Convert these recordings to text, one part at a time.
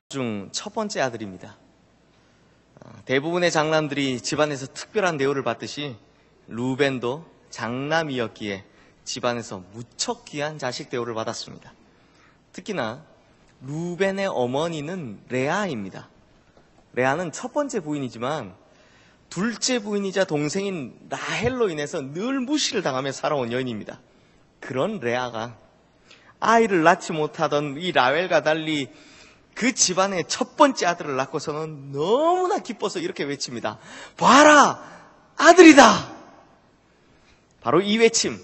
중 첫 번째 아들입니다. 대부분의 장남들이 집안에서 특별한 대우를 받듯이 루벤도 장남이었기에 집안에서 무척 귀한 자식 대우를 받았습니다. 특히나 루벤의 어머니는 레아입니다. 레아는 첫 번째 부인이지만 둘째 부인이자 동생인 라헬로 인해서 늘 무시를 당하며 살아온 여인입니다. 그런 레아가 아이를 낳지 못하던 이 라헬과 달리 그 집안의 첫 번째 아들을 낳고서는 너무나 기뻐서 이렇게 외칩니다. 봐라! 아들이다! 바로 이 외침,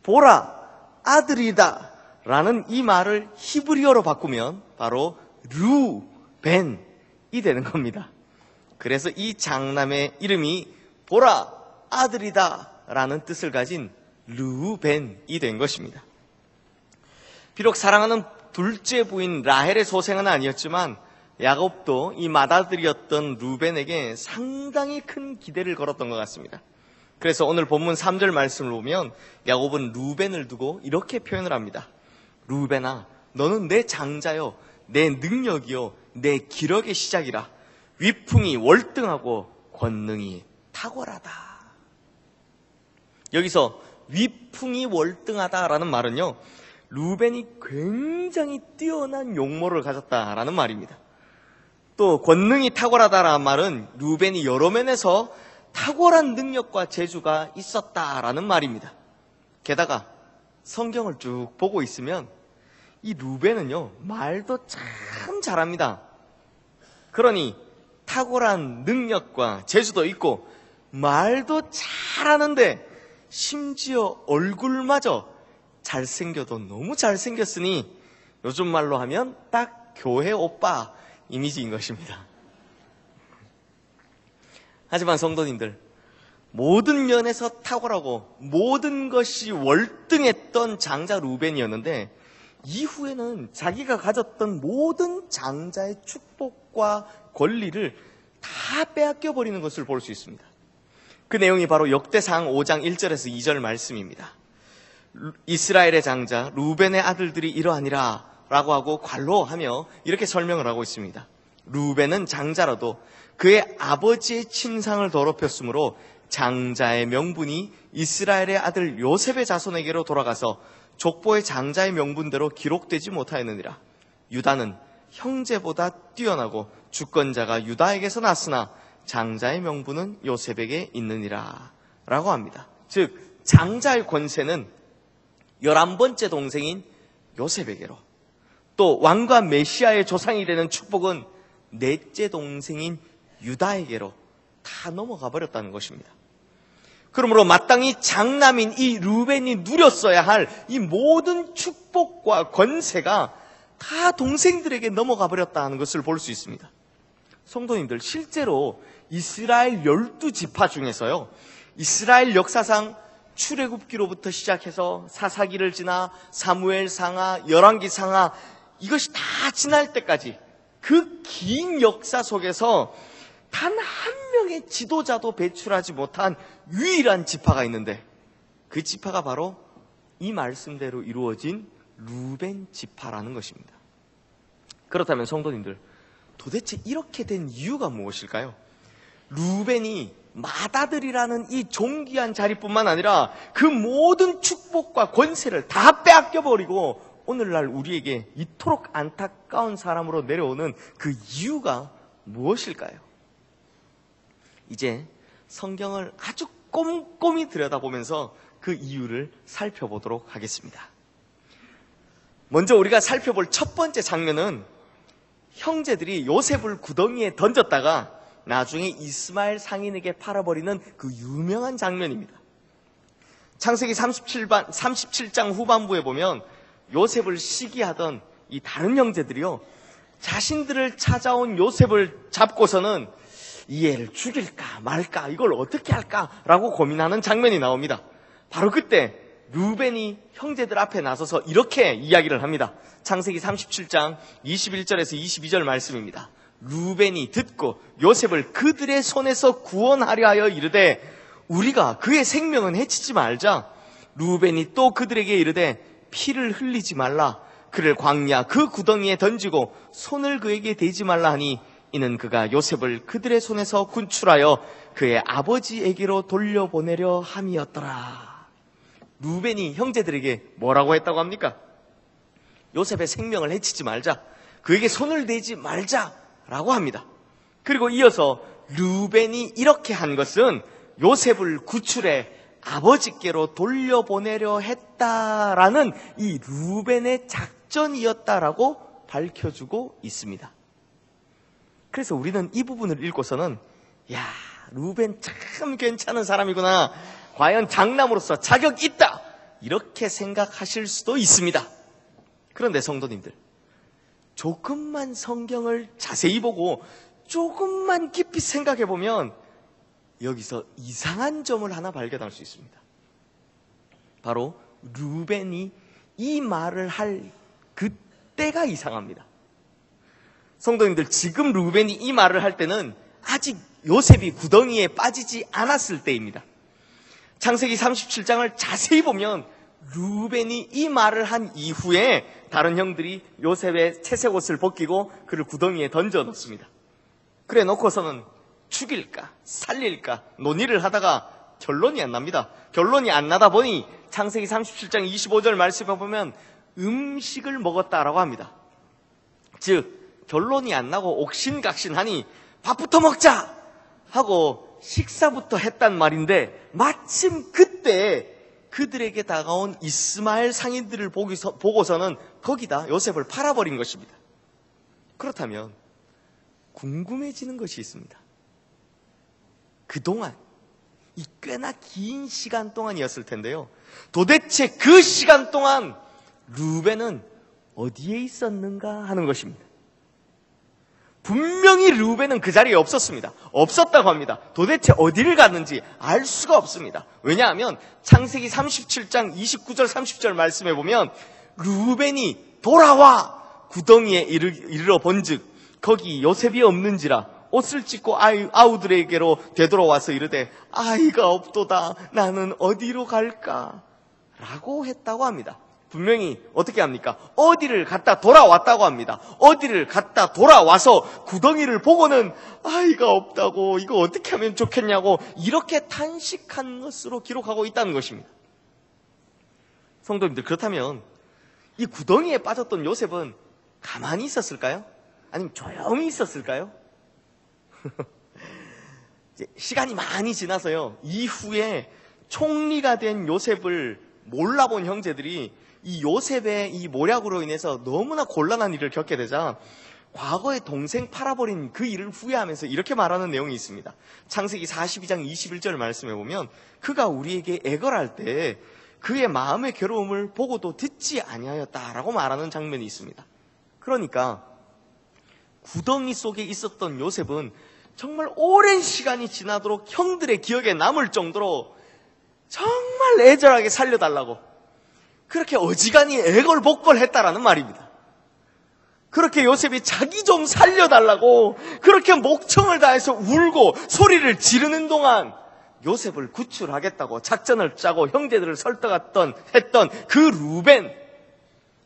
보라! 아들이다! 라는 이 말을 히브리어로 바꾸면 바로 루벤이 되는 겁니다. 그래서 이 장남의 이름이 보라! 아들이다! 라는 뜻을 가진 루벤이 된 것입니다. 비록 사랑하는 둘째 부인 라헬의 소생은 아니었지만 야곱도 이 맏아들이었던 루벤에게 상당히 큰 기대를 걸었던 것 같습니다. 그래서 오늘 본문 3절 말씀을 보면 야곱은 루벤을 두고 이렇게 표현을 합니다. 루벤아, 너는 내 장자요, 내 능력이요, 내 기력의 시작이라. 위풍이 월등하고 권능이 탁월하다. 여기서 위풍이 월등하다라는 말은요, 루벤이 굉장히 뛰어난 용모를 가졌다라는 말입니다. 또 권능이 탁월하다라는 말은 루벤이 여러 면에서 탁월한 능력과 재주가 있었다라는 말입니다. 게다가 성경을 쭉 보고 있으면 이 루벤은요, 말도 참 잘합니다. 그러니 탁월한 능력과 재주도 있고 말도 잘하는데 심지어 얼굴마저 잘생겨도 너무 잘생겼으니 요즘 말로 하면 딱 교회 오빠 이미지인 것입니다. 하지만 성도님들, 모든 면에서 탁월하고 모든 것이 월등했던 장자 루벤이었는데 이후에는 자기가 가졌던 모든 장자의 축복과 권리를 다 빼앗겨버리는 것을 볼 수 있습니다. 그 내용이 바로 역대상 5장 1절에서 2절 말씀입니다. 이스라엘의 장자 루벤의 아들들이 이러하니라 라고 하고 관로하며 이렇게 설명을 하고 있습니다. 루벤은 장자라도 그의 아버지의 친상을 더럽혔으므로 장자의 명분이 이스라엘의 아들 요셉의 자손에게로 돌아가서 족보의 장자의 명분대로 기록되지 못하였느니라. 유다는 형제보다 뛰어나고 주권자가 유다에게서 났으나 장자의 명분은 요셉에게 있느니라 라고 합니다. 즉 장자의 권세는 11번째 동생인 요셉에게로, 또 왕과 메시아의 조상이 되는 축복은 넷째 동생인 유다에게로 다 넘어가 버렸다는 것입니다. 그러므로 마땅히 장남인 이 루벤이 누렸어야 할 이 모든 축복과 권세가 다 동생들에게 넘어가 버렸다는 것을 볼 수 있습니다. 성도님들, 실제로 이스라엘 12지파 중에서요, 이스라엘 역사상 출애굽기로부터 시작해서 사사기를 지나 사무엘 상하, 열왕기 상하, 이것이 다 지날 때까지 그 긴 역사 속에서 단 한 명의 지도자도 배출하지 못한 유일한 지파가 있는데 그 지파가 바로 이 말씀대로 이루어진 루벤 지파라는 것입니다. 그렇다면 성도님들, 도대체 이렇게 된 이유가 무엇일까요? 루벤이 맏아들이라는 이 존귀한 자리뿐만 아니라 그 모든 축복과 권세를 다 빼앗겨버리고 오늘날 우리에게 이토록 안타까운 사람으로 내려오는 그 이유가 무엇일까요? 이제 성경을 아주 꼼꼼히 들여다보면서 그 이유를 살펴보도록 하겠습니다. 먼저 우리가 살펴볼 첫 번째 장면은 형제들이 요셉을 구덩이에 던졌다가 나중에 이스마엘 상인에게 팔아버리는 그 유명한 장면입니다. 창세기 37장 후반부에 보면 요셉을 시기하던 이 다른 형제들이요, 자신들을 찾아온 요셉을 잡고서는 이 애를 죽일까 말까, 이걸 어떻게 할까 라고 고민하는 장면이 나옵니다. 바로 그때 루벤이 형제들 앞에 나서서 이렇게 이야기를 합니다. 창세기 37장 21절에서 22절 말씀입니다. 루벤이 듣고 요셉을 그들의 손에서 구원하려 하여 이르되 우리가 그의 생명은 해치지 말자. 루벤이 또 그들에게 이르되 피를 흘리지 말라. 그를 광야 그 구덩이에 던지고 손을 그에게 대지 말라 하니 이는 그가 요셉을 그들의 손에서 군출하여 그의 아버지에게로 돌려보내려 함이었더라. 루벤이 형제들에게 뭐라고 했다고 합니까? 요셉의 생명을 해치지 말자, 그에게 손을 대지 말자라고 합니다. 그리고 이어서 루벤이 이렇게 한 것은 요셉을 구출해 아버지께로 돌려보내려 했다라는 이 루벤의 작전이었다라고 밝혀주고 있습니다. 그래서 우리는 이 부분을 읽고서는 야, 루벤 참 괜찮은 사람이구나, 과연 장남으로서 자격 있다, 이렇게 생각하실 수도 있습니다. 그런데 성도님들, 조금만 성경을 자세히 보고 조금만 깊이 생각해 보면 여기서 이상한 점을 하나 발견할 수 있습니다. 바로 루벤이 이 말을 할 그때가 이상합니다. 성도님들, 지금 루벤이 이 말을 할 때는 아직 요셉이 구덩이에 빠지지 않았을 때입니다. 창세기 37장을 자세히 보면 루벤이 이 말을 한 이후에 다른 형들이 요셉의 채색 옷을 벗기고 그를 구덩이에 던져 놓습니다. 그래 놓고서는 죽일까 살릴까 논의를 하다가 결론이 안 납니다. 결론이 안 나다 보니 창세기 37장 25절 말씀에 보면 음식을 먹었다라고 합니다. 즉 결론이 안 나고 옥신각신하니 밥부터 먹자 하고 식사부터 했단 말인데, 마침 그때 그들에게 다가온 이스마엘 상인들을 보고서는 거기다 요셉을 팔아버린 것입니다. 그렇다면 궁금해지는 것이 있습니다. 그동안 이 꽤나 긴 시간 동안이었을 텐데요, 도대체 그 시간 동안 루벤은 어디에 있었는가 하는 것입니다. 분명히 루벤은 그 자리에 없었습니다. 없었다고 합니다. 도대체 어디를 갔는지 알 수가 없습니다. 왜냐하면 창세기 37장 29절 30절 말씀해 보면 루벤이 돌아와 구덩이에 이르러 본즉 거기 요셉이 없는지라 옷을 찢고 아우들에게로 되돌아와서 이르되 아이가 없도다, 나는 어디로 갈까? 라고 했다고 합니다. 분명히 어떻게 합니까? 어디를 갔다 돌아왔다고 합니다. 어디를 갔다 돌아와서 구덩이를 보고는 아이가 없다고, 이거 어떻게 하면 좋겠냐고 이렇게 탄식한 것으로 기록하고 있다는 것입니다. 성도님들, 그렇다면 이 구덩이에 빠졌던 요셉은 가만히 있었을까요? 아니면 조용히 있었을까요? 시간이 많이 지나서요, 이후에 총리가 된 요셉을 몰라본 형제들이 이 요셉의 이 모략으로 인해서 너무나 곤란한 일을 겪게 되자 과거에 동생 팔아버린 그 일을 후회하면서 이렇게 말하는 내용이 있습니다. 창세기 42장 21절 말씀해 보면 그가 우리에게 애걸할 때 그의 마음의 괴로움을 보고도 듣지 아니하였다라고 말하는 장면이 있습니다. 그러니까 구덩이 속에 있었던 요셉은 정말 오랜 시간이 지나도록 형들의 기억에 남을 정도로 정말 애절하게 살려달라고 그렇게 어지간히 애걸복걸했다라는 말입니다. 그렇게 요셉이 자기 좀 살려달라고 그렇게 목청을 다해서 울고 소리를 지르는 동안 요셉을 구출하겠다고 작전을 짜고 형제들을 설득했던 그 루벤,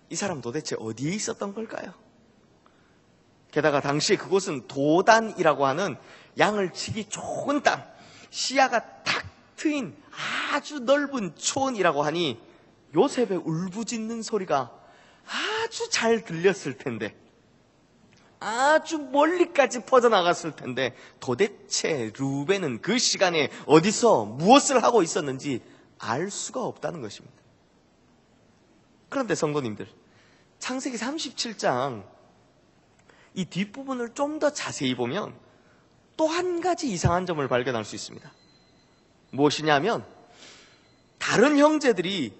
이 사람 도대체 어디에 있었던 걸까요? 게다가 당시에 그곳은 도단이라고 하는 양을 치기 좋은 땅, 시야가 탁 트인 아주 넓은 초원이라고 하니 요셉의 울부짖는 소리가 아주 잘 들렸을 텐데, 아주 멀리까지 퍼져나갔을 텐데 도대체 루벤은 그 시간에 어디서 무엇을 하고 있었는지 알 수가 없다는 것입니다. 그런데 성도님들, 창세기 37장 이 뒷부분을 좀 더 자세히 보면 또 한 가지 이상한 점을 발견할 수 있습니다. 무엇이냐면 다른 형제들이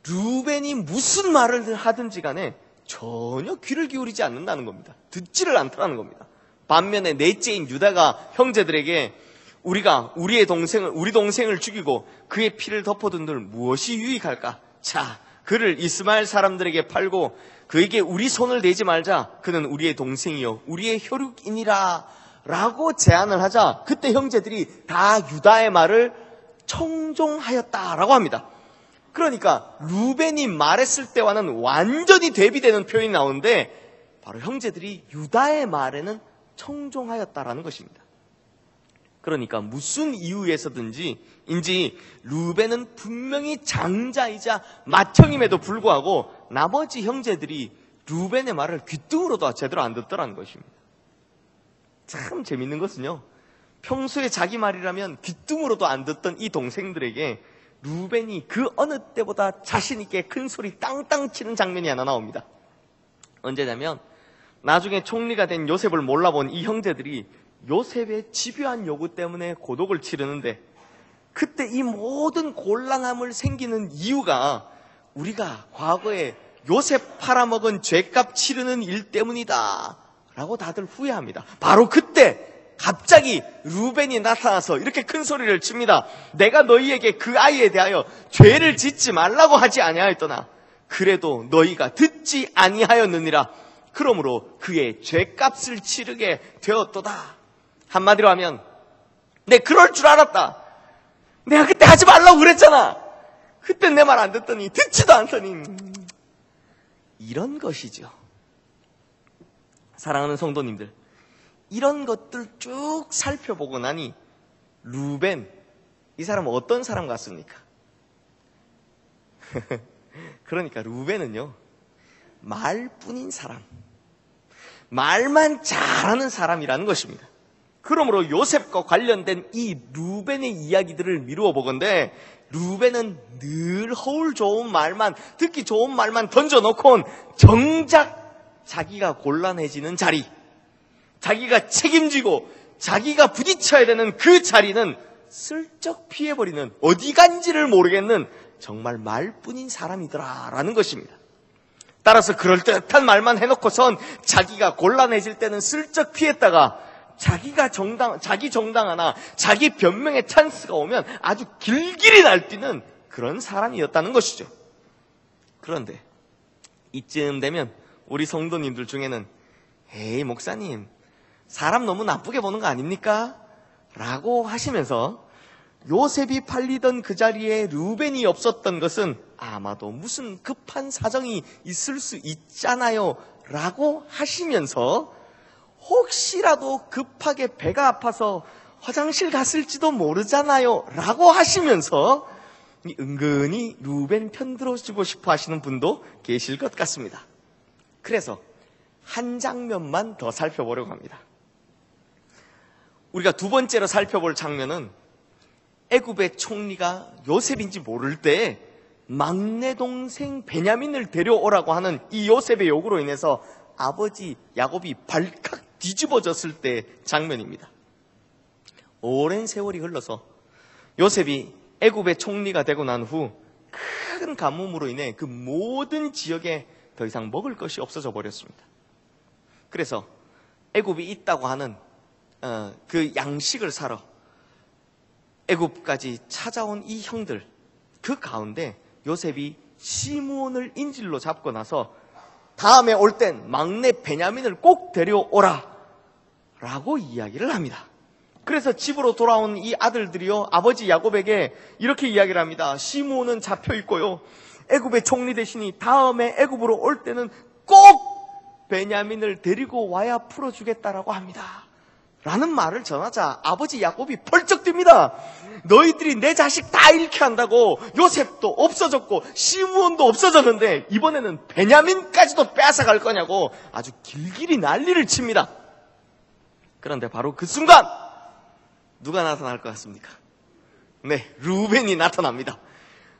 루벤이 무슨 말을 하든지 간에 전혀 귀를 기울이지 않는다는 겁니다. 듣지를 않더라는 겁니다. 반면에 넷째인 유다가 형제들에게 우리 동생을 죽이고 그의 피를 덮어둔들 무엇이 유익할까? 자, 그를 이스마엘 사람들에게 팔고 그에게 우리 손을 대지 말자. 그는 우리의 동생이요 우리의 혈육이니라 라고 제안을 하자 그때 형제들이 다 유다의 말을 청종하였다라고 합니다. 그러니까 루벤이 말했을 때와는 완전히 대비되는 표현이 나오는데 바로 형제들이 유다의 말에는 청종하였다라는 것입니다. 그러니까 무슨 이유에서든지 인지 루벤은 분명히 장자이자 맏형임에도 불구하고 나머지 형제들이 루벤의 말을 귀뚱으로도 제대로 안 듣더라는 것입니다. 참 재밌는 것은요, 평소에 자기 말이라면 귀뚱으로도 안 듣던 이 동생들에게 루벤이 그 어느 때보다 자신 있게 큰 소리 땅땅 치는 장면이 하나 나옵니다. 언제냐면 나중에 총리가 된 요셉을 몰라본 이 형제들이 요셉의 집요한 요구 때문에 고독을 치르는데, 그때 이 모든 곤란함을 생기는 이유가 우리가 과거에 요셉 팔아먹은 죄값 치르는 일 때문이다 라고 다들 후회합니다. 바로 그때 갑자기 루벤이 나타나서 이렇게 큰 소리를 칩니다. 내가 너희에게 그 아이에 대하여 죄를 짓지 말라고 하지 아니하였더나 그래도 너희가 듣지 아니하였느니라. 그러므로 그의 죄값을 치르게 되었도다. 한마디로 하면 내 그럴 줄 알았다. 내가 그때 하지 말라고 그랬잖아. 그때 내 말 안 듣더니 듣지도 않더니. 이런 것이죠. 사랑하는 성도님들, 이런 것들 쭉 살펴보고 나니 루벤, 이 사람은 어떤 사람 같습니까? 그러니까 루벤은요, 말뿐인 사람, 말만 잘하는 사람이라는 것입니다. 그러므로 요셉과 관련된 이 루벤의 이야기들을 미루어 보건대 루벤은 늘 허울 좋은 말만, 듣기 좋은 말만 던져놓고 정작 자기가 곤란해지는 자리, 자기가 책임지고 자기가 부딪혀야 되는 그 자리는 슬쩍 피해버리는, 어디 간지를 모르겠는 정말 말뿐인 사람이더라라는 것입니다. 따라서 그럴듯한 말만 해놓고선 자기가 곤란해질 때는 슬쩍 피했다가 자기 정당 하나, 자기 변명의 찬스가 오면 아주 길길이 날뛰는 그런 사람이었다는 것이죠. 그런데 이쯤 되면 우리 성도님들 중에는 에이 목사님, 사람 너무 나쁘게 보는 거 아닙니까? 라고 하시면서 요셉이 팔리던 그 자리에 루벤이 없었던 것은 아마도 무슨 급한 사정이 있을 수 있잖아요 라고 하시면서 혹시라도 급하게 배가 아파서 화장실 갔을지도 모르잖아요 라고 하시면서 은근히 루벤 편 들어주고 싶어 하시는 분도 계실 것 같습니다. 그래서 한 장면만 더 살펴보려고 합니다. 우리가 두 번째로 살펴볼 장면은 애굽의 총리가 요셉인지 모를 때 막내 동생 베냐민을 데려오라고 하는 이 요셉의 요구로 인해서 아버지 야곱이 발칵 뒤집어졌을 때 장면입니다. 오랜 세월이 흘러서 요셉이 애굽의 총리가 되고 난 후 큰 가뭄으로 인해 그 모든 지역에 더 이상 먹을 것이 없어져 버렸습니다. 그래서 애굽이 있다고 하는 그 양식을 사러 애굽까지 찾아온 이 형들, 그 가운데 요셉이 시므온을 인질로 잡고 나서 다음에 올 땐 막내 베냐민을 꼭 데려오라 라고 이야기를 합니다. 그래서 집으로 돌아온 이 아들들이요, 아버지 야곱에게 이렇게 이야기를 합니다. 시므온은 잡혀 있고요, 애굽의 총리 대신이 다음에 애굽으로 올 때는 꼭 베냐민을 데리고 와야 풀어주겠다라고 합니다 라는 말을 전하자 아버지 야곱이 펄쩍 뜁니다. 너희들이 내 자식 다 잃게 한다고 요셉도 없어졌고 시므온도 없어졌는데 이번에는 베냐민까지도 빼앗아갈 거냐고 아주 길길이 난리를 칩니다. 그런데 바로 그 순간 누가 나타날 것 같습니까? 네, 루벤이 나타납니다.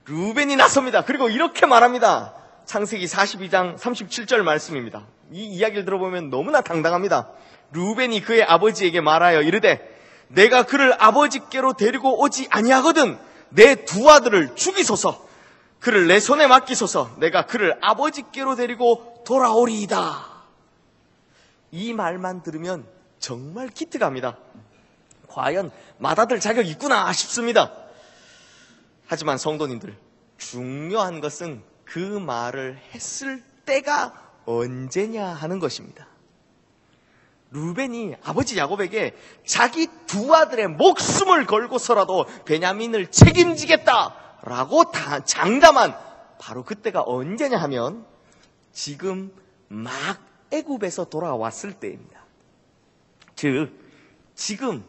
루벤이 나섭니다. 그리고 이렇게 말합니다. 창세기 42장 37절 말씀입니다. 이 이야기를 들어보면 너무나 당당합니다. 루벤이 그의 아버지에게 말하여 이르되 내가 그를 아버지께로 데리고 오지 아니하거든 내 두 아들을 죽이소서, 그를 내 손에 맡기소서, 내가 그를 아버지께로 데리고 돌아오리이다. 이 말만 들으면 정말 기특합니다. 과연 맏아들 자격 있구나 싶습니다. 하지만 성도님들, 중요한 것은 그 말을 했을 때가 언제냐 하는 것입니다. 루벤이 아버지 야곱에게 자기 두 아들의 목숨을 걸고서라도 베냐민을 책임지겠다 라고 장담한 바로 그때가 언제냐 하면 지금 막 애굽에서 돌아왔을 때입니다. 즉 지금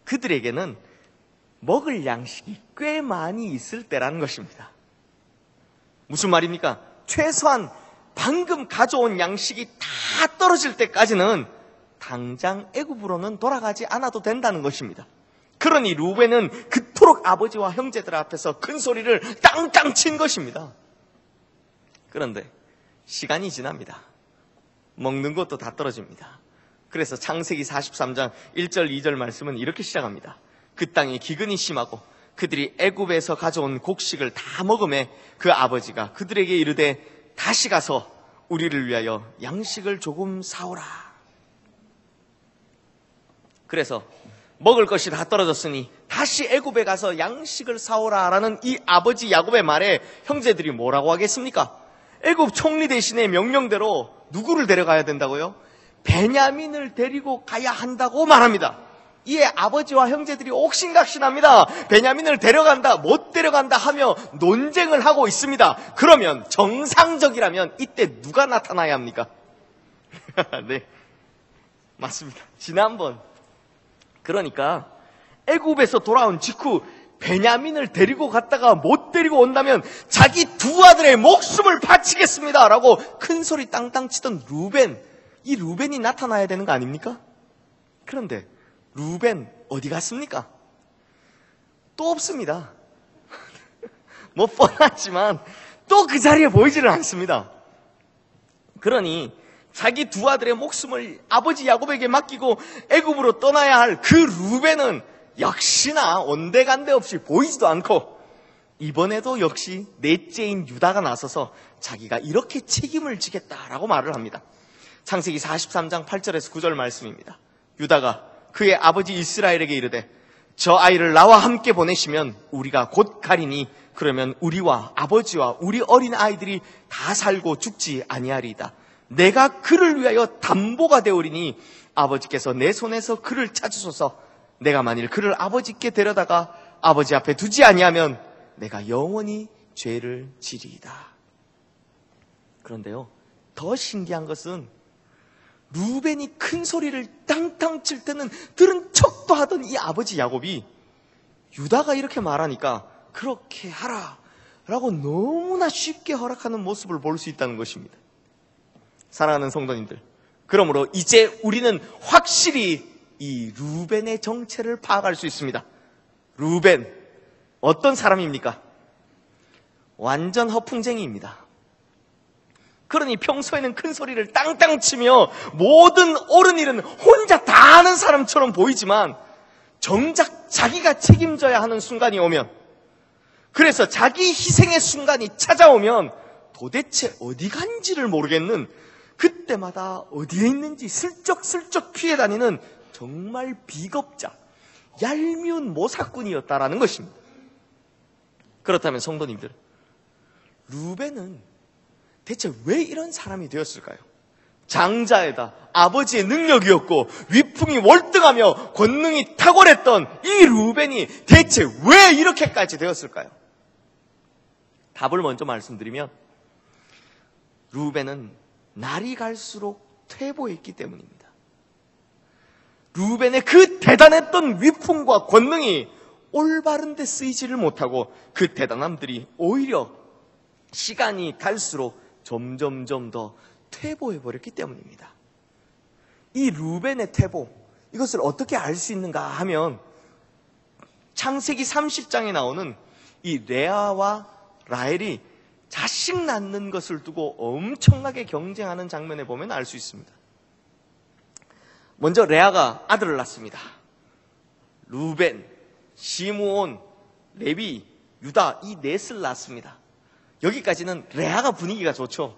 그들에게는 먹을 양식이 꽤 많이 있을 때라는 것입니다. 무슨 말입니까? 최소한 방금 가져온 양식이 다 떨어질 때까지는 당장 애굽으로는 돌아가지 않아도 된다는 것입니다. 그러니 루벤은 그토록 아버지와 형제들 앞에서 큰 소리를 땅땅 친 것입니다. 그런데 시간이 지납니다. 먹는 것도 다 떨어집니다. 그래서 창세기 43장 1절 2절 말씀은 이렇게 시작합니다. 그 땅에 기근이 심하고 그들이 애굽에서 가져온 곡식을 다 먹음에 그 아버지가 그들에게 이르되 다시 가서 우리를 위하여 양식을 조금 사오라. 그래서 먹을 것이 다 떨어졌으니 다시 애굽에 가서 양식을 사오라라는 이 아버지 야곱의 말에 형제들이 뭐라고 하겠습니까? 애굽 총리 대신에 명령대로 누구를 데려가야 된다고요? 베냐민을 데리고 가야 한다고 말합니다. 이에 아버지와 형제들이 옥신각신합니다. 베냐민을 데려간다, 못 데려간다 하며 논쟁을 하고 있습니다. 그러면 정상적이라면 이때 누가 나타나야 합니까? 네, 맞습니다. 지난번 그러니까 애굽에서 돌아온 직후 베냐민을 데리고 갔다가 못 데리고 온다면 자기 두 아들의 목숨을 바치겠습니다 라고 큰 소리 땅땅 치던 루벤, 이 루벤이 나타나야 되는 거 아닙니까? 그런데 루벤 어디 갔습니까? 또 없습니다. 뭐 뻔하지만 또 그 자리에 보이지를 않습니다. 그러니 자기 두 아들의 목숨을 아버지 야곱에게 맡기고 애굽으로 떠나야 할 그 루벤은 역시나 온데간데 없이 보이지도 않고 이번에도 역시 넷째인 유다가 나서서 자기가 이렇게 책임을 지겠다라고 말을 합니다. 창세기 43장 8절에서 9절 말씀입니다. 유다가 그의 아버지 이스라엘에게 이르되 저 아이를 나와 함께 보내시면 우리가 곧 가리니 그러면 우리와 아버지와 우리 어린 아이들이 다 살고 죽지 아니하리이다. 내가 그를 위하여 담보가 되오리니 아버지께서 내 손에서 그를 찾으소서. 내가 만일 그를 아버지께 데려다가 아버지 앞에 두지 아니하면 내가 영원히 죄를 지리이다. 그런데요, 더 신기한 것은 루벤이 큰 소리를 땅땅 칠 때는 들은 척도 하던 이 아버지 야곱이 유다가 이렇게 말하니까 그렇게 하라 라고 너무나 쉽게 허락하는 모습을 볼 수 있다는 것입니다. 사랑하는 성도님들, 그러므로 이제 우리는 확실히 이 루벤의 정체를 파악할 수 있습니다. 루벤, 어떤 사람입니까? 완전 허풍쟁이입니다. 그러니 평소에는 큰 소리를 땅땅 치며 모든 옳은 일은 혼자 다 하는 사람처럼 보이지만 정작 자기가 책임져야 하는 순간이 오면, 그래서 자기 희생의 순간이 찾아오면 도대체 어디 간지를 모르겠는, 그때마다 어디에 있는지 슬쩍슬쩍 피해 다니는 정말 비겁자, 얄미운 모사꾼이었다라는 것입니다. 그렇다면 성도님들, 루벤은 대체 왜 이런 사람이 되었을까요? 장자에다 아버지의 능력이었고 위풍이 월등하며 권능이 탁월했던 이 루벤이 대체 왜 이렇게까지 되었을까요? 답을 먼저 말씀드리면 루벤은 날이 갈수록 퇴보했기 때문입니다. 루벤의 그 대단했던 위풍과 권능이 올바른 데 쓰이지를 못하고 그 대단함들이 오히려 시간이 갈수록 점점점 더 퇴보해버렸기 때문입니다. 이 루벤의 퇴보, 이것을 어떻게 알 수 있는가 하면 창세기 30장에 나오는 이 레아와 라헬이 자식 낳는 것을 두고 엄청나게 경쟁하는 장면에 보면 알 수 있습니다. 먼저 레아가 아들을 낳습니다. 루벤, 시므온, 레위, 유다, 이 넷을 낳습니다. 여기까지는 레아가 분위기가 좋죠.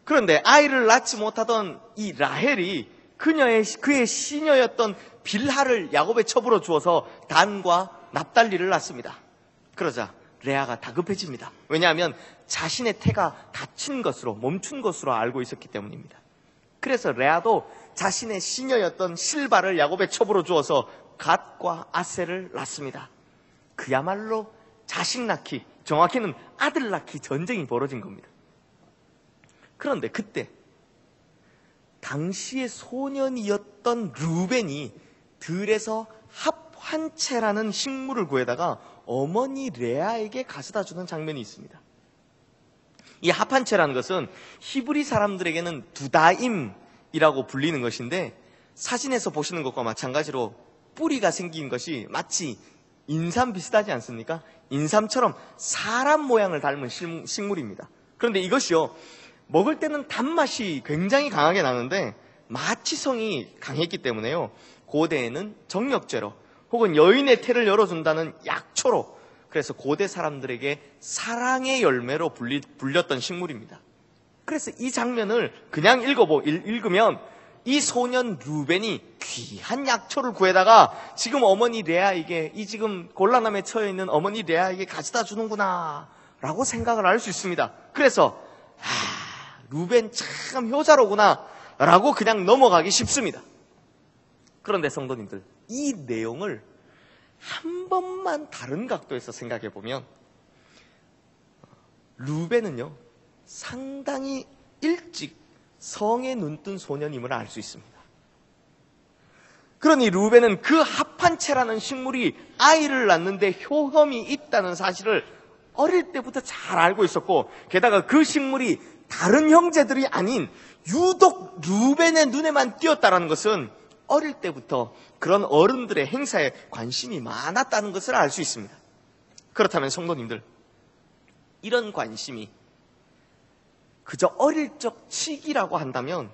그런데 아이를 낳지 못하던 이 라헬이 그의 시녀였던 빌하를 야곱의 첩으로 주어서 단과 납달리를 낳습니다. 그러자 레아가 다급해집니다. 왜냐하면 자신의 태가 닫힌 것으로, 멈춘 것으로 알고 있었기 때문입니다. 그래서 레아도 자신의 시녀였던 실바를 야곱의 첩으로 주어서 갓과 아셀을 낳습니다. 그야말로 자식 낳기, 정확히는 아들 낳기 전쟁이 벌어진 겁니다. 그런데 그때 당시의 소년이었던 루벤이 들에서 합환채라는 식물을 구해다가 어머니 레아에게 가져다 주는 장면이 있습니다. 이 합환채라는 것은 히브리 사람들에게는 두다임이라고 불리는 것인데, 사진에서 보시는 것과 마찬가지로 뿌리가 생긴 것이 마치 인삼 비슷하지 않습니까? 인삼처럼 사람 모양을 닮은 식물입니다. 그런데 이것이요, 먹을 때는 단맛이 굉장히 강하게 나는데 마취성이 강했기 때문에요, 고대에는 정력제로 혹은 여인의 태를 열어준다는 약초로, 그래서 고대 사람들에게 사랑의 열매로 불렸던 식물입니다. 그래서 이 장면을 그냥 읽으면 이 소년 루벤이 귀한 약초를 구해다가 지금 어머니 레아에게, 이 지금 곤란함에 처해 있는 어머니 레아에게 가져다 주는구나 라고 생각을 할 수 있습니다. 그래서 루벤 참 효자로구나 라고 그냥 넘어가기 쉽습니다. 그런데 성도님들, 이 내용을 한 번만 다른 각도에서 생각해 보면 루벤은요, 상당히 일찍 성에 눈뜬 소년임을 알 수 있습니다. 그러니 루벤은 그 합환채라는 식물이 아이를 낳는데 효험이 있다는 사실을 어릴 때부터 잘 알고 있었고, 게다가 그 식물이 다른 형제들이 아닌 유독 루벤의 눈에만 띄었다는 것은 어릴 때부터 그런 어른들의 행사에 관심이 많았다는 것을 알 수 있습니다. 그렇다면 성도님들, 이런 관심이 그저 어릴 적 치기라고 한다면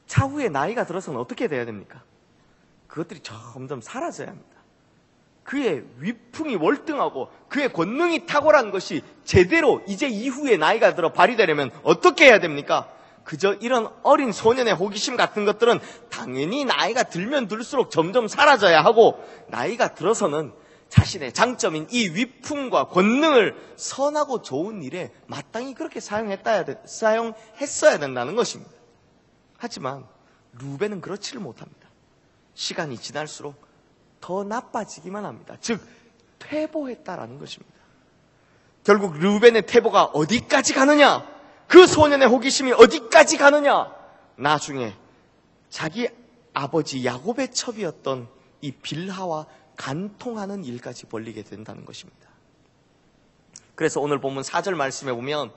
차후에 나이가 들어서는 어떻게 돼야 됩니까? 그것들이 점점 사라져야 합니다. 그의 위풍이 월등하고 그의 권능이 탁월한 것이 제대로 이제 이후에 나이가 들어 발휘되려면 어떻게 해야 됩니까? 그저 이런 어린 소년의 호기심 같은 것들은 당연히 나이가 들면 들수록 점점 사라져야 하고, 나이가 들어서는 자신의 장점인 이 위풍과 권능을 선하고 좋은 일에 마땅히 그렇게 사용했어야 된다는 것입니다. 하지만 루벤은 그렇지를 못합니다. 시간이 지날수록 더 나빠지기만 합니다. 즉, 퇴보했다라는 것입니다. 결국 루벤의 퇴보가 어디까지 가느냐? 그 소년의 호기심이 어디까지 가느냐? 나중에 자기 아버지 야곱의 첩이었던 이 빌하와 간통하는 일까지 벌리게 된다는 것입니다. 그래서 오늘 본문 4절 말씀에 보면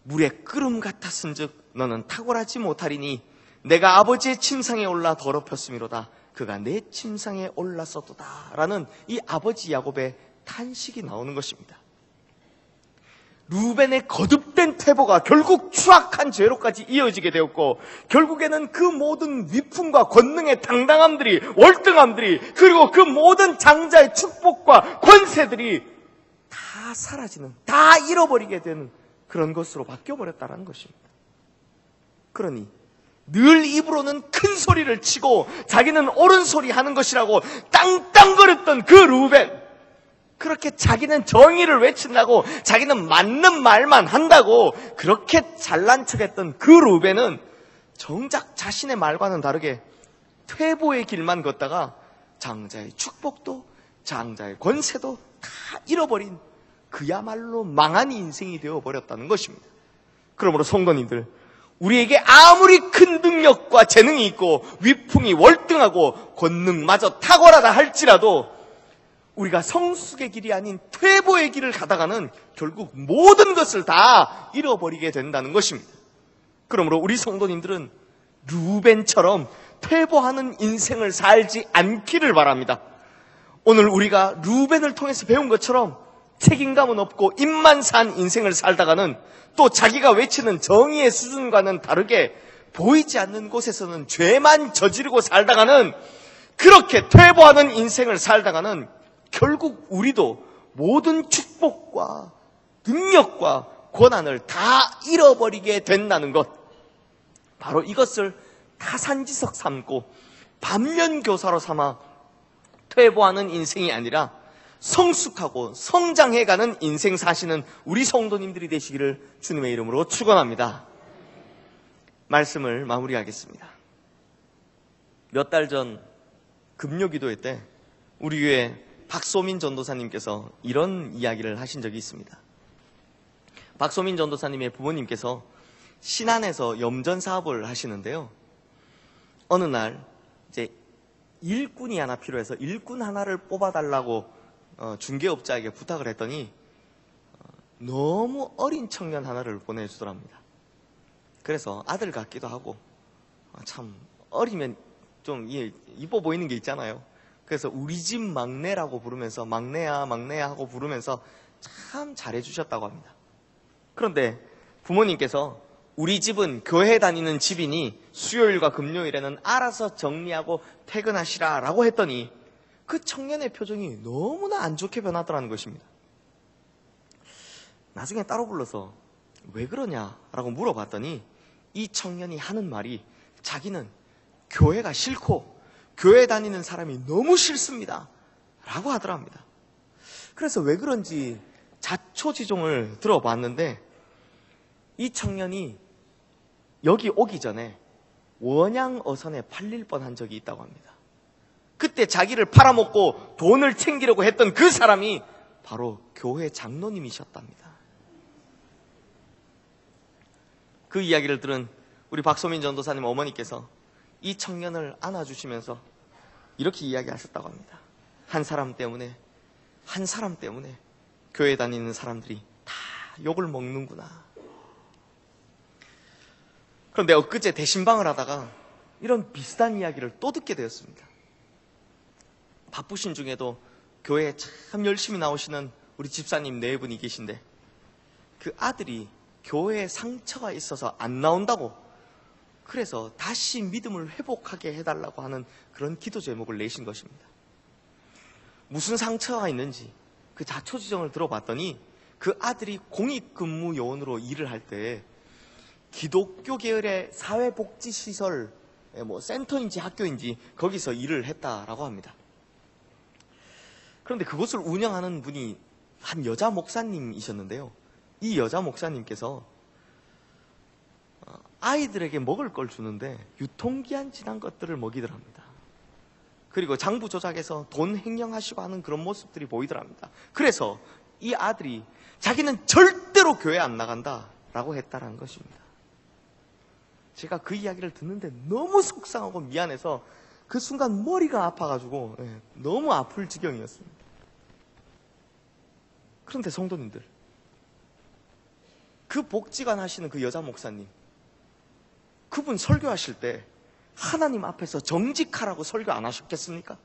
물의 끓음 같았은즉 너는 탁월하지 못하리니 내가 아버지의 침상에 올라 더럽혔음이로다. 그가 내 침상에 올랐었도다 라는 이 아버지 야곱의 탄식이 나오는 것입니다. 루벤의 거듭된 퇴보가 결국 추악한 죄로까지 이어지게 되었고, 결국에는 그 모든 위풍과 권능의 당당함들이, 월등함들이, 그리고 그 모든 장자의 축복과 권세들이 다 사라지는, 다 잃어버리게 되는 그런 것으로 바뀌어버렸다는 것입니다. 그러니 늘 입으로는 큰 소리를 치고 자기는 옳은 소리 하는 것이라고 땅땅거렸던 그 루벤, 그렇게 자기는 정의를 외친다고, 자기는 맞는 말만 한다고 그렇게 잘난 척했던 그 루벤은 정작 자신의 말과는 다르게 퇴보의 길만 걷다가 장자의 축복도 장자의 권세도 다 잃어버린 그야말로 망한 인생이 되어버렸다는 것입니다. 그러므로 성도님들, 우리에게 아무리 큰 능력과 재능이 있고 위풍이 월등하고 권능마저 탁월하다 할지라도 우리가 성숙의 길이 아닌 퇴보의 길을 가다가는 결국 모든 것을 다 잃어버리게 된다는 것입니다. 그러므로 우리 성도님들은 루벤처럼 퇴보하는 인생을 살지 않기를 바랍니다. 오늘 우리가 루벤을 통해서 배운 것처럼 책임감은 없고 입만 산 인생을 살다가는, 또 자기가 외치는 정의의 수준과는 다르게 보이지 않는 곳에서는 죄만 저지르고 살다가는, 그렇게 퇴보하는 인생을 살다가는 결국 우리도 모든 축복과 능력과 권한을 다 잃어버리게 된다는 것, 바로 이것을 타산지석 삼고 반면교사로 삼아 퇴보하는 인생이 아니라 성숙하고 성장해가는 인생 사시는 우리 성도님들이 되시기를 주님의 이름으로 축원합니다. 말씀을 마무리하겠습니다. 몇 달 전 금요기도회 때 우리 교회 박소민 전도사님께서 이런 이야기를 하신 적이 있습니다. 박소민 전도사님의 부모님께서 신안에서 염전 사업을 하시는데요. 어느 날 이제 일꾼이 하나 필요해서 일꾼 하나를 뽑아달라고 중개업자에게 부탁을 했더니 너무 어린 청년 하나를 보내주더랍니다. 그래서 아들 같기도 하고 참 어리면 좀 이뻐 보이는 게 있잖아요. 그래서 우리 집 막내라고 부르면서 막내야 막내야 하고 부르면서 참 잘해주셨다고 합니다. 그런데 부모님께서 우리 집은 교회 다니는 집이니 수요일과 금요일에는 알아서 정리하고 퇴근하시라 라고 했더니 그 청년의 표정이 너무나 안 좋게 변하더라는 것입니다. 나중에 따로 불러서 왜 그러냐라고 물어봤더니 이 청년이 하는 말이 자기는 교회가 싫고 교회 다니는 사람이 너무 싫습니다 라고 하더랍니다. 그래서 왜 그런지 자초지종을 들어봤는데 이 청년이 여기 오기 전에 원양어선에 팔릴 뻔한 적이 있다고 합니다. 그때 자기를 팔아먹고 돈을 챙기려고 했던 그 사람이 바로 교회 장로님이셨답니다. 그 이야기를 들은 우리 박소민 전도사님 어머니께서 이 청년을 안아주시면서 이렇게 이야기하셨다고 합니다. 한 사람 때문에 교회 다니는 사람들이 다 욕을 먹는구나. 그런데 엊그제 대신방을 하다가 이런 비슷한 이야기를 또 듣게 되었습니다. 바쁘신 중에도 교회에 참 열심히 나오시는 우리 집사님 네 분이 계신데 그 아들이 교회에 상처가 있어서 안 나온다고, 그래서 다시 믿음을 회복하게 해달라고 하는 그런 기도 제목을 내신 것입니다. 무슨 상처가 있는지 그 자초지종을 들어봤더니 그 아들이 공익근무요원으로 일을 할 때 기독교 계열의 사회복지시설 센터인지 학교인지 거기서 일을 했다라고 합니다. 그런데 그곳을 운영하는 분이 한 여자 목사님이셨는데요. 이 여자 목사님께서 아이들에게 먹을 걸 주는데 유통기한 지난 것들을 먹이더랍니다. 그리고 장부 조작해서 돈 횡령하시고 하는 그런 모습들이 보이더랍니다. 그래서 이 아들이 자기는 절대로 교회 안 나간다라고 했다라는 것입니다. 제가 그 이야기를 듣는데 너무 속상하고 미안해서 그 순간 머리가 아파가지고 너무 아플 지경이었습니다. 그런데 성도님들, 그 복지관 하시는 그 여자 목사님, 그분 설교하실 때 하나님 앞에서 정직하라고 설교 안 하셨겠습니까?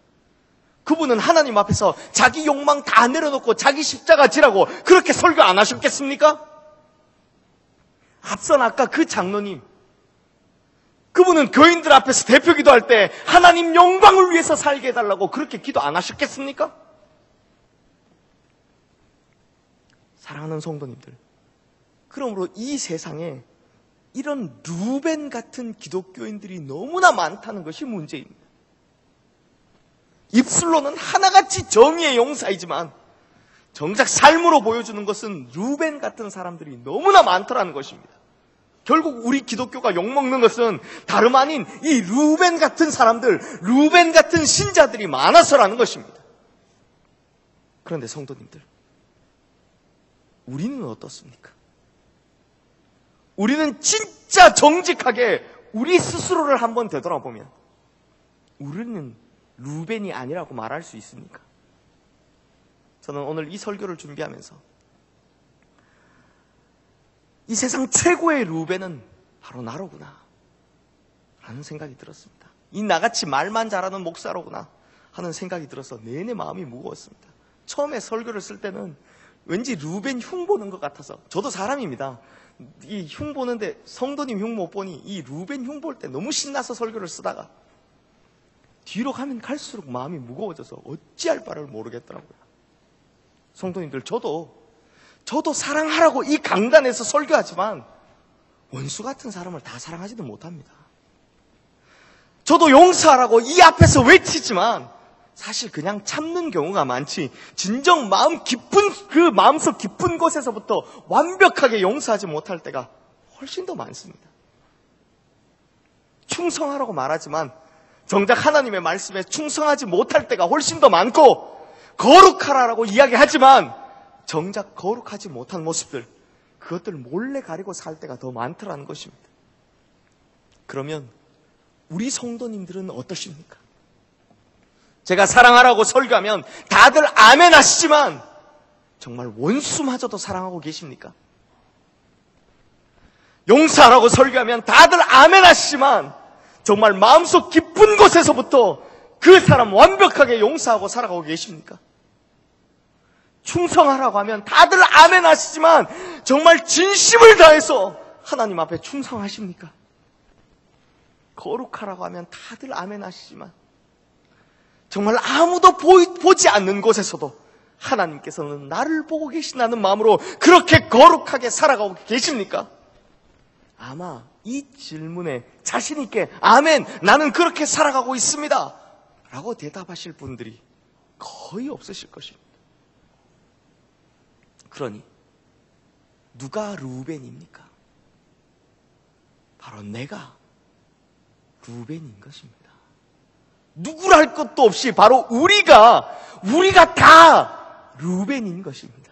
그분은 하나님 앞에서 자기 욕망 다 내려놓고 자기 십자가 지라고 그렇게 설교 안 하셨겠습니까? 앞선 아까 그 장로님, 그분은 교인들 앞에서 대표 기도할 때 하나님 영광을 위해서 살게 해달라고 그렇게 기도 안 하셨겠습니까? 사랑하는 성도님들, 그러므로 이 세상에 이런 루벤 같은 기독교인들이 너무나 많다는 것이 문제입니다. 입술로는 하나같이 정의의 용사이지만 정작 삶으로 보여주는 것은 루벤 같은 사람들이 너무나 많더라는 것입니다. 결국 우리 기독교가 욕먹는 것은 다름 아닌 이 루벤 같은 사람들, 루벤 같은 신자들이 많아서라는 것입니다. 그런데 성도님들, 우리는 어떻습니까? 우리는 진짜 정직하게 우리 스스로를 한번 되돌아보면 우리는 루벤이 아니라고 말할 수 있습니까? 저는 오늘 이 설교를 준비하면서 이 세상 최고의 루벤은 바로 나로구나 하는 생각이 들었습니다. 이 나같이 말만 잘하는 목사로구나 하는 생각이 들어서 내내 마음이 무거웠습니다. 처음에 설교를 쓸 때는 왠지 루벤 흉 보는 것 같아서, 저도 사람입니다. 이 흉 보는데 성도님 흉 못 보니 이 루벤 흉 볼 때 너무 신나서 설교를 쓰다가 뒤로 가면 갈수록 마음이 무거워져서 어찌할 바를 모르겠더라고요. 성도님들, 저도 사랑하라고 이 강단에서 설교하지만 원수 같은 사람을 다 사랑하지도 못합니다. 저도 용서하라고 이 앞에서 외치지만 사실 그냥 참는 경우가 많지, 진정 그 마음속 깊은 곳에서부터 완벽하게 용서하지 못할 때가 훨씬 더 많습니다. 충성하라고 말하지만 정작 하나님의 말씀에 충성하지 못할 때가 훨씬 더 많고, 거룩하라라고 이야기하지만 정작 거룩하지 못한 모습들, 그것들을 몰래 가리고 살 때가 더 많더라는 것입니다. 그러면 우리 성도님들은 어떠십니까? 제가 사랑하라고 설교하면 다들 아멘 하시지만 정말 원수마저도 사랑하고 계십니까? 용서하라고 설교하면 다들 아멘 하시지만 정말 마음속 깊은 곳에서부터 그 사람 완벽하게 용서하고 살아가고 계십니까? 충성하라고 하면 다들 아멘 하시지만 정말 진심을 다해서 하나님 앞에 충성하십니까? 거룩하라고 하면 다들 아멘 하시지만 정말 아무도 보지 않는 곳에서도 하나님께서는 나를 보고 계신다는 마음으로 그렇게 거룩하게 살아가고 계십니까? 아마 이 질문에 자신 있게 아멘, 나는 그렇게 살아가고 있습니다 라고 대답하실 분들이 거의 없으실 것입니다. 그러니 누가 루벤입니까? 바로 내가 루벤인 것입니다. 누구라 할 것도 없이 바로 우리가 다 루벤인 것입니다.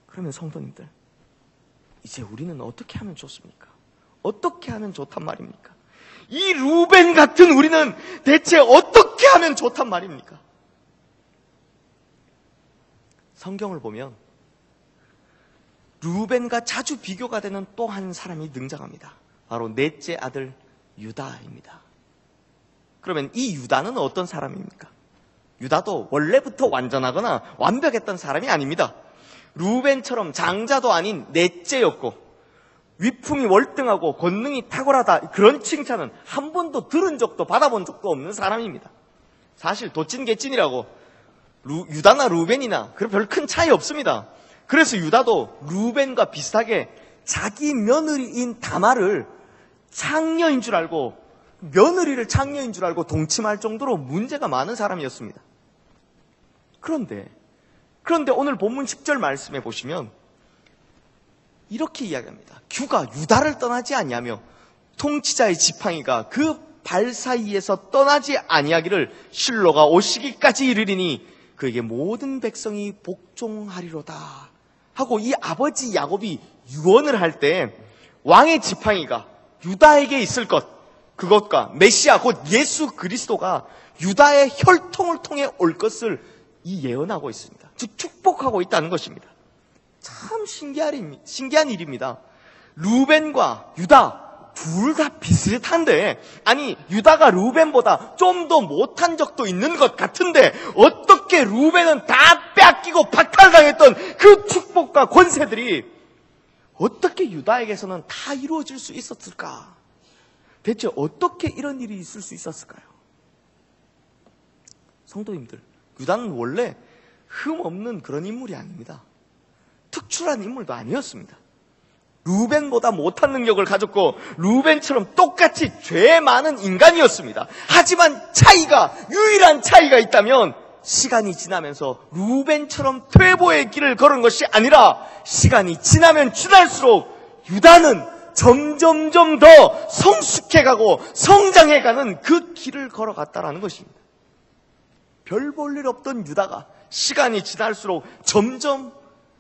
그러면 성도님들, 이제 우리는 어떻게 하면 좋습니까? 어떻게 하면 좋단 말입니까? 이 루벤 같은 우리는 대체 어떻게 하면 좋단 말입니까? 성경을 보면 루벤과 자주 비교가 되는 또 한 사람이 등장합니다. 바로 넷째 아들 유다입니다. 그러면 이 유다는 어떤 사람입니까? 유다도 원래부터 완전하거나 완벽했던 사람이 아닙니다. 루벤처럼 장자도 아닌 넷째였고 위풍이 월등하고 권능이 탁월하다, 그런 칭찬은 한 번도 들은 적도 받아본 적도 없는 사람입니다. 사실 도찐개찐이라고 유다나 루벤이나 그런 별 큰 차이 없습니다. 그래서 유다도 루벤과 비슷하게 자기 며느리인 다말을 창녀인 줄 알고, 며느리를 창녀인 줄 알고 동침할 정도로 문제가 많은 사람이었습니다. 그런데 오늘 본문 10절 말씀해 보시면 이렇게 이야기합니다. 규가 유다를 떠나지 아니하며 통치자의 지팡이가 그 발 사이에서 떠나지 아니하기를 실로가 오시기까지 이르리니 그에게 모든 백성이 복종하리로다 하고, 이 아버지 야곱이 유언을 할 때 왕의 지팡이가 유다에게 있을 것, 그것과 메시아 곧 예수 그리스도가 유다의 혈통을 통해 올 것을 이 예언하고 있습니다. 즉 축복하고 있다는 것입니다. 참 신기한 일입니다. 루벤과 유다 둘 다 비슷한데, 아니 유다가 루벤보다 좀 더 못한 적도 있는 것 같은데 어떻게 루벤은 다 뺏기고 박탈당했던 그 축복과 권세들이 어떻게 유다에게서는 다 이루어질 수 있었을까? 대체 어떻게 이런 일이 있을 수 있었을까요? 성도님들, 유다는 원래 흠없는 그런 인물이 아닙니다. 특출한 인물도 아니었습니다. 루벤보다 못한 능력을 가졌고 루벤처럼 똑같이 죄 많은 인간이었습니다. 하지만 유일한 차이가 있다면 시간이 지나면서 루벤처럼 퇴보의 길을 걸은 것이 아니라 시간이 지나면 지날수록 유다는 점점점 더 성숙해가고 성장해가는 그 길을 걸어갔다라는 것입니다. 별 볼 일 없던 유다가 시간이 지날수록 점점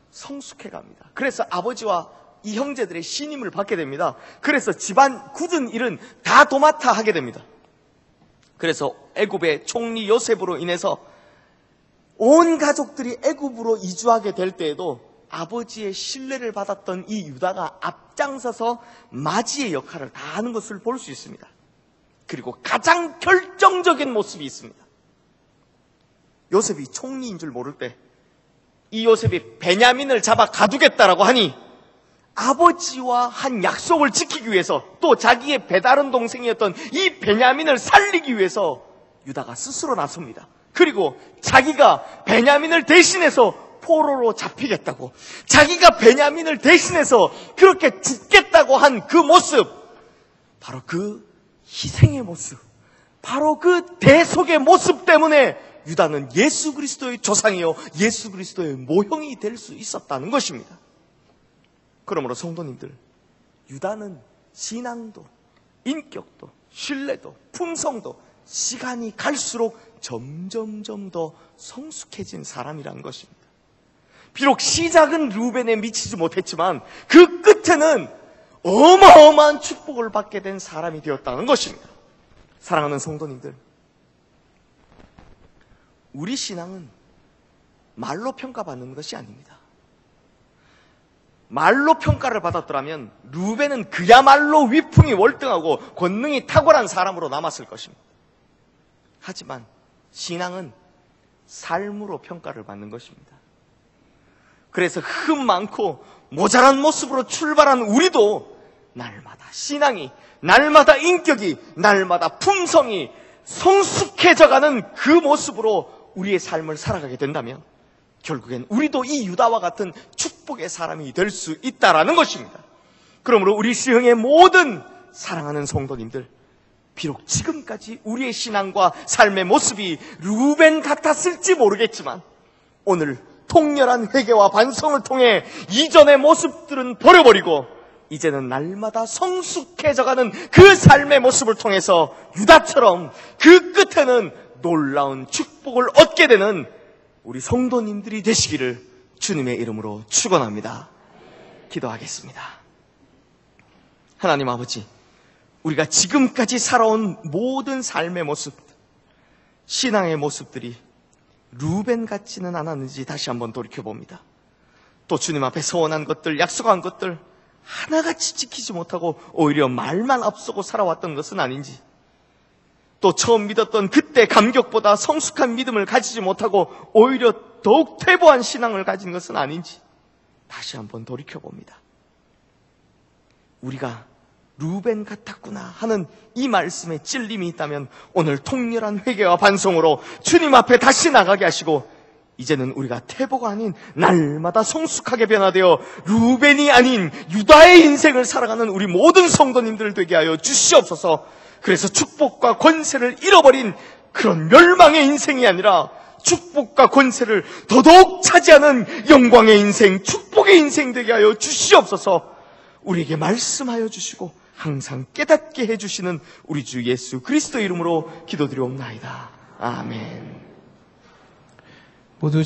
성숙해갑니다. 그래서 아버지와 이 형제들의 신임을 받게 됩니다. 그래서 집안 굳은 일은 다 도맡아 하게 됩니다. 그래서 애굽의 총리 요셉으로 인해서 온 가족들이 애굽으로 이주하게 될 때에도 아버지의 신뢰를 받았던 이 유다가 앞장서서 맞이의 역할을 다 하는 것을 볼 수 있습니다. 그리고 가장 결정적인 모습이 있습니다. 요셉이 총리인 줄 모를 때 이 요셉이 베냐민을 잡아 가두겠다라고 하니 아버지와 한 약속을 지키기 위해서, 또 자기의 배다른 동생이었던 이 베냐민을 살리기 위해서 유다가 스스로 나섭니다. 그리고 자기가 베냐민을 대신해서 포로로 잡히겠다고, 자기가 베냐민을 대신해서 그렇게 죽겠다고 한 그 모습, 바로 그 희생의 모습, 바로 그 대속의 모습 때문에 유다는 예수 그리스도의 조상이요 예수 그리스도의 모형이 될 수 있었다는 것입니다. 그러므로 성도님들, 유다는 신앙도 인격도 신뢰도 품성도 시간이 갈수록 점점점 더 성숙해진 사람이라는 것입니다. 비록 시작은 루벤에 미치지 못했지만 그 끝에는 어마어마한 축복을 받게 된 사람이 되었다는 것입니다. 사랑하는 성도님들, 우리 신앙은 말로 평가받는 것이 아닙니다. 말로 평가를 받았더라면 루벤은 그야말로 위풍이 월등하고 권능이 탁월한 사람으로 남았을 것입니다. 하지만 신앙은 삶으로 평가를 받는 것입니다. 그래서 흠 많고 모자란 모습으로 출발한 우리도 날마다 신앙이, 날마다 인격이, 날마다 품성이 성숙해져가는 그 모습으로 우리의 삶을 살아가게 된다면 결국엔 우리도 이 유다와 같은 축복의 사람이 될 수 있다라는 것입니다. 그러므로 우리 시흥의 모든 사랑하는 성도님들, 비록 지금까지 우리의 신앙과 삶의 모습이 루벤 같았을지 모르겠지만 오늘 통렬한 회개와 반성을 통해 이전의 모습들은 버려버리고 이제는 날마다 성숙해져가는 그 삶의 모습을 통해서 유다처럼 그 끝에는 놀라운 축복을 얻게 되는 우리 성도님들이 되시기를 주님의 이름으로 축원합니다. 기도하겠습니다. 하나님 아버지, 우리가 지금까지 살아온 모든 삶의 모습, 신앙의 모습들이 루벤 같지는 않았는지 다시 한번 돌이켜봅니다. 또 주님 앞에 서원한 것들, 약속한 것들 하나같이 지키지 못하고 오히려 말만 앞서고 살아왔던 것은 아닌지, 또 처음 믿었던 그때 감격보다 성숙한 믿음을 가지지 못하고 오히려 더욱 퇴보한 신앙을 가진 것은 아닌지 다시 한번 돌이켜봅니다. 우리가 루벤 같았구나 하는 이 말씀에 찔림이 있다면 오늘 통렬한 회개와 반성으로 주님 앞에 다시 나가게 하시고 이제는 우리가 퇴보가 아닌 날마다 성숙하게 변화되어 루벤이 아닌 유다의 인생을 살아가는 우리 모든 성도님들 되게 하여 주시옵소서. 그래서 축복과 권세를 잃어버린 그런 멸망의 인생이 아니라 축복과 권세를 더더욱 차지하는 영광의 인생, 축복의 인생 되게 하여 주시옵소서. 우리에게 말씀하여 주시고 항상 깨닫게 해주시는 우리 주 예수 그리스도 이름으로 기도드리옵나이다. 아멘. 모두